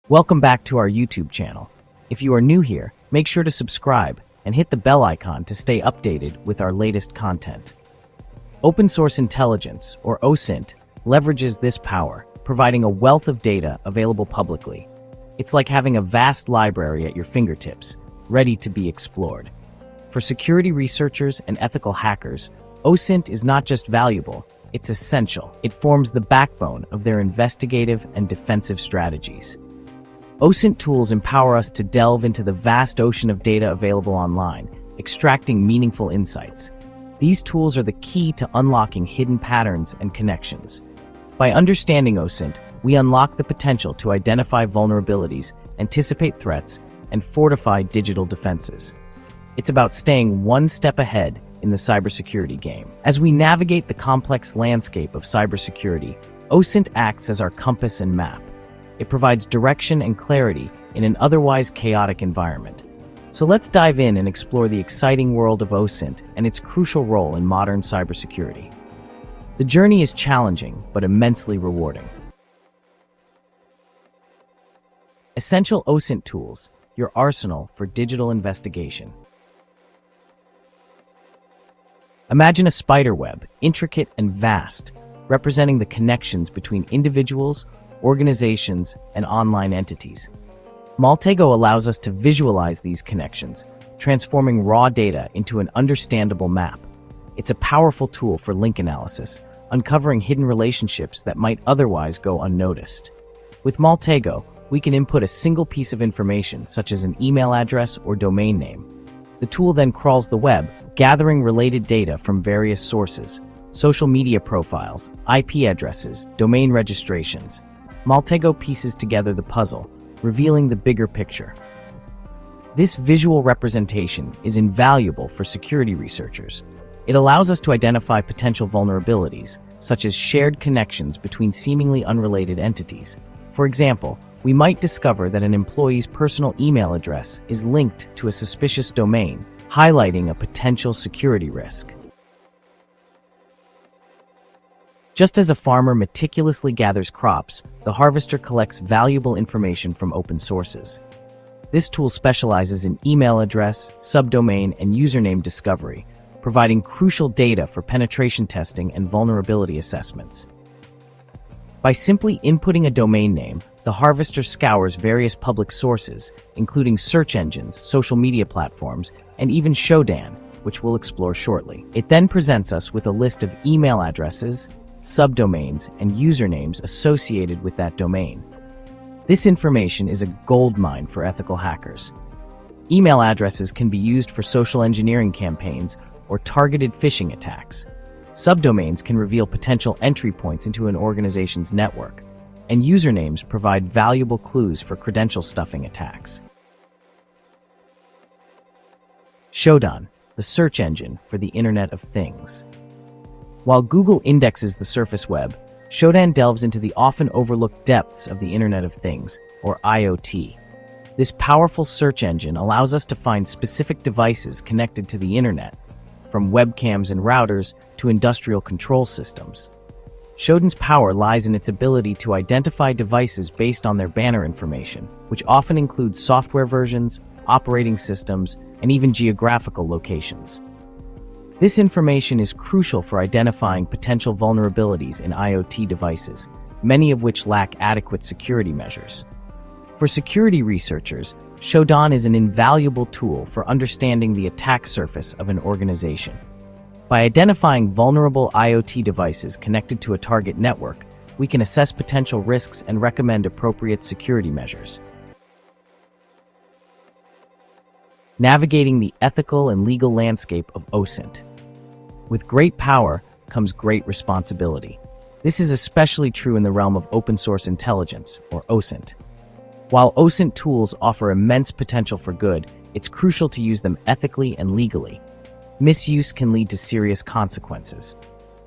Welcome back to our YouTube channel. If you are new here, make sure to subscribe and hit the bell icon to stay updated with our latest content. Open Source Intelligence, or OSINT, leverages this power, providing a wealth of data available publicly. It's like having a vast library at your fingertips, ready to be explored. For security researchers and ethical hackers, OSINT is not just valuable, it's essential. It forms the backbone of their investigative and defensive strategies. OSINT tools empower us to delve into the vast ocean of data available online, extracting meaningful insights. These tools are the key to unlocking hidden patterns and connections. By understanding OSINT, we unlock the potential to identify vulnerabilities, anticipate threats, and fortify digital defenses. It's about staying one step ahead in the cybersecurity game. As we navigate the complex landscape of cybersecurity, OSINT acts as our compass and map. It provides direction and clarity in an otherwise chaotic environment. So let's dive in and explore the exciting world of OSINT and its crucial role in modern cybersecurity. The journey is challenging, but immensely rewarding. Essential OSINT tools, your arsenal for digital investigation. Imagine a spider web, intricate and vast, representing the connections between individuals, organizations, and online entities. Maltego allows us to visualize these connections, transforming raw data into an understandable map. It's a powerful tool for link analysis, uncovering hidden relationships that might otherwise go unnoticed. With Maltego, we can input a single piece of information, such as an email address or domain name. The tool then crawls the web, gathering related data from various sources, social media profiles, IP addresses, domain registrations. Maltego pieces together the puzzle, revealing the bigger picture. This visual representation is invaluable for security researchers. It allows us to identify potential vulnerabilities, such as shared connections between seemingly unrelated entities. For example, we might discover that an employee's personal email address is linked to a suspicious domain, highlighting a potential security risk. Just as a farmer meticulously gathers crops, the harvester collects valuable information from open sources. This tool specializes in email address, subdomain, and username discovery, providing crucial data for penetration testing and vulnerability assessments. By simply inputting a domain name, the harvester scours various public sources, including search engines, social media platforms, and even Shodan, which we'll explore shortly. It then presents us with a list of email addresses, subdomains, and usernames associated with that domain. This information is a goldmine for ethical hackers. Email addresses can be used for social engineering campaigns or targeted phishing attacks. Subdomains can reveal potential entry points into an organization's network, and usernames provide valuable clues for credential stuffing attacks. Shodan, the search engine for the Internet of Things. While Google indexes the surface web, Shodan delves into the often overlooked depths of the Internet of Things, or IoT. This powerful search engine allows us to find specific devices connected to the Internet, from webcams and routers to industrial control systems. Shodan's power lies in its ability to identify devices based on their banner information, which often includes software versions, operating systems, and even geographical locations. This information is crucial for identifying potential vulnerabilities in IoT devices, many of which lack adequate security measures. For security researchers, Shodan is an invaluable tool for understanding the attack surface of an organization. By identifying vulnerable IoT devices connected to a target network, we can assess potential risks and recommend appropriate security measures. Navigating the ethical and legal landscape of OSINT. With great power comes great responsibility. This is especially true in the realm of open source intelligence, or OSINT. While OSINT tools offer immense potential for good, it's crucial to use them ethically and legally. Misuse can lead to serious consequences.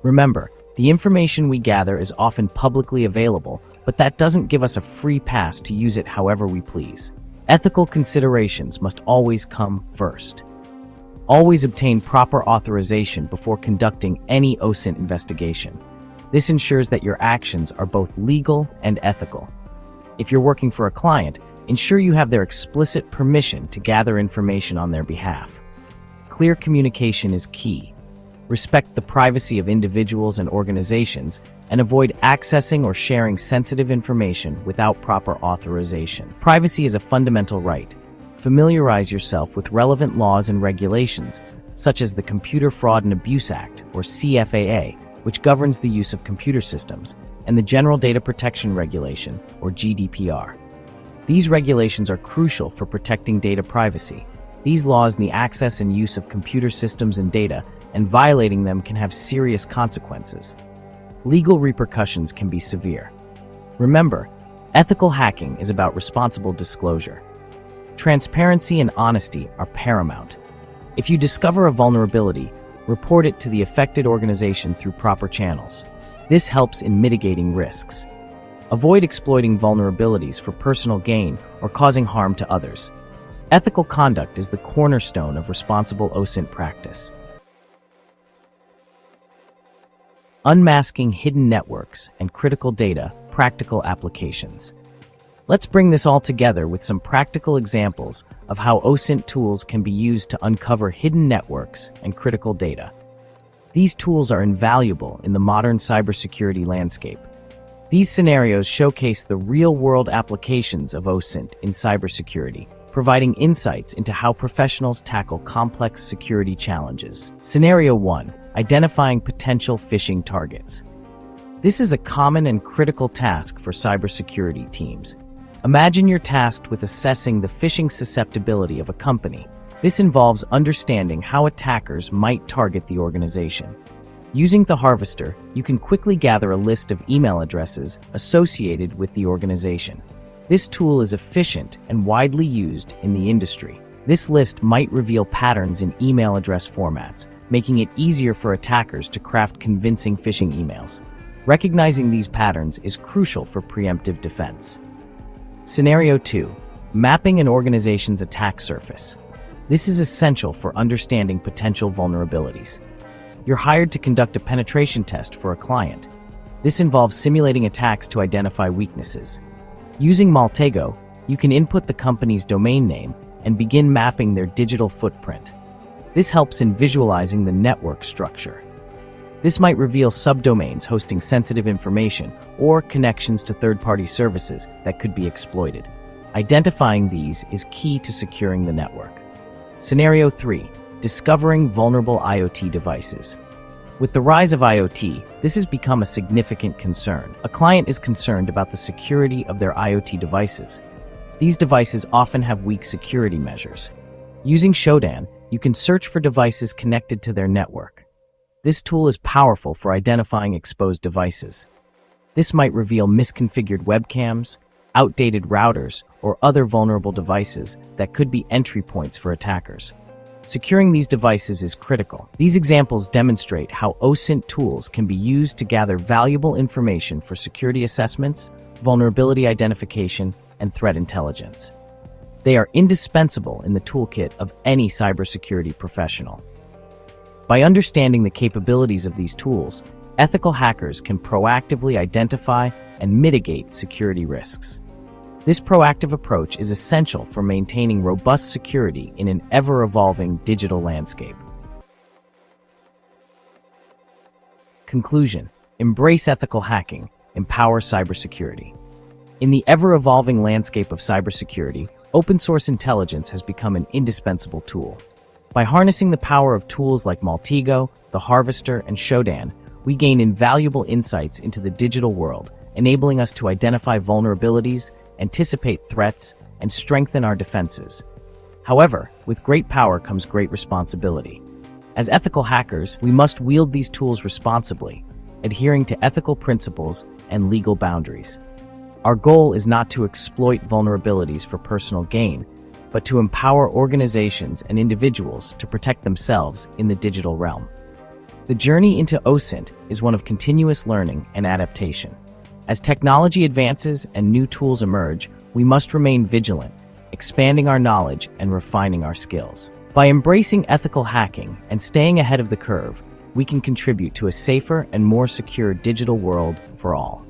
Remember, the information we gather is often publicly available, but that doesn't give us a free pass to use it however we please. Ethical considerations must always come first. Always obtain proper authorization before conducting any OSINT investigation. This ensures that your actions are both legal and ethical. If you're working for a client, ensure you have their explicit permission to gather information on their behalf. Clear communication is key. Respect the privacy of individuals and organizations, and avoid accessing or sharing sensitive information without proper authorization. Privacy is a fundamental right. Familiarize yourself with relevant laws and regulations, such as the Computer Fraud and Abuse Act, or CFAA, which governs the use of computer systems, and the General Data Protection Regulation, or GDPR. These regulations are crucial for protecting data privacy. These laws the access and use of computer systems and data, and violating them can have serious consequences. Legal repercussions can be severe. Remember, ethical hacking is about responsible disclosure. Transparency and honesty are paramount. If you discover a vulnerability, report it to the affected organization through proper channels. This helps in mitigating risks. Avoid exploiting vulnerabilities for personal gain or causing harm to others. Ethical conduct is the cornerstone of responsible OSINT practice. Unmasking hidden networks and critical data, practical applications. Let's bring this all together with some practical examples of how OSINT tools can be used to uncover hidden networks and critical data. These tools are invaluable in the modern cybersecurity landscape. These scenarios showcase the real-world applications of OSINT in cybersecurity, providing insights into how professionals tackle complex security challenges. Scenario 1. Identifying potential phishing targets. This is a common and critical task for cybersecurity teams. Imagine you're tasked with assessing the phishing susceptibility of a company. This involves understanding how attackers might target the organization. Using the Harvester, you can quickly gather a list of email addresses associated with the organization. This tool is efficient and widely used in the industry. This list might reveal patterns in email address formats, making it easier for attackers to craft convincing phishing emails. Recognizing these patterns is crucial for preemptive defense. Scenario 2. Mapping an organization's attack surface. This is essential for understanding potential vulnerabilities. You're hired to conduct a penetration test for a client. This involves simulating attacks to identify weaknesses. Using Maltego, you can input the company's domain name and begin mapping their digital footprint. This helps in visualizing the network structure. This might reveal subdomains hosting sensitive information or connections to third-party services that could be exploited. Identifying these is key to securing the network. Scenario 3. Discovering vulnerable IoT devices. With the rise of IoT, this has become a significant concern. A client is concerned about the security of their IoT devices. These devices often have weak security measures. Using Shodan, you can search for devices connected to their network. This tool is powerful for identifying exposed devices. This might reveal misconfigured webcams, outdated routers, or other vulnerable devices that could be entry points for attackers. Securing these devices is critical. These examples demonstrate how OSINT tools can be used to gather valuable information for security assessments, vulnerability identification, and threat intelligence. They are indispensable in the toolkit of any cybersecurity professional. By understanding the capabilities of these tools, ethical hackers can proactively identify and mitigate security risks. This proactive approach is essential for maintaining robust security in an ever-evolving digital landscape. Conclusion: embrace ethical hacking, empower cybersecurity. In the ever-evolving landscape of cybersecurity, open-source intelligence has become an indispensable tool. By harnessing the power of tools like Maltego, the Harvester, and Shodan, we gain invaluable insights into the digital world, enabling us to identify vulnerabilities, anticipate threats, and strengthen our defenses. However, with great power comes great responsibility. As ethical hackers, we must wield these tools responsibly, adhering to ethical principles and legal boundaries. Our goal is not to exploit vulnerabilities for personal gain, but to empower organizations and individuals to protect themselves in the digital realm. The journey into OSINT is one of continuous learning and adaptation. As technology advances and new tools emerge, we must remain vigilant, expanding our knowledge and refining our skills. By embracing ethical hacking and staying ahead of the curve, we can contribute to a safer and more secure digital world for all.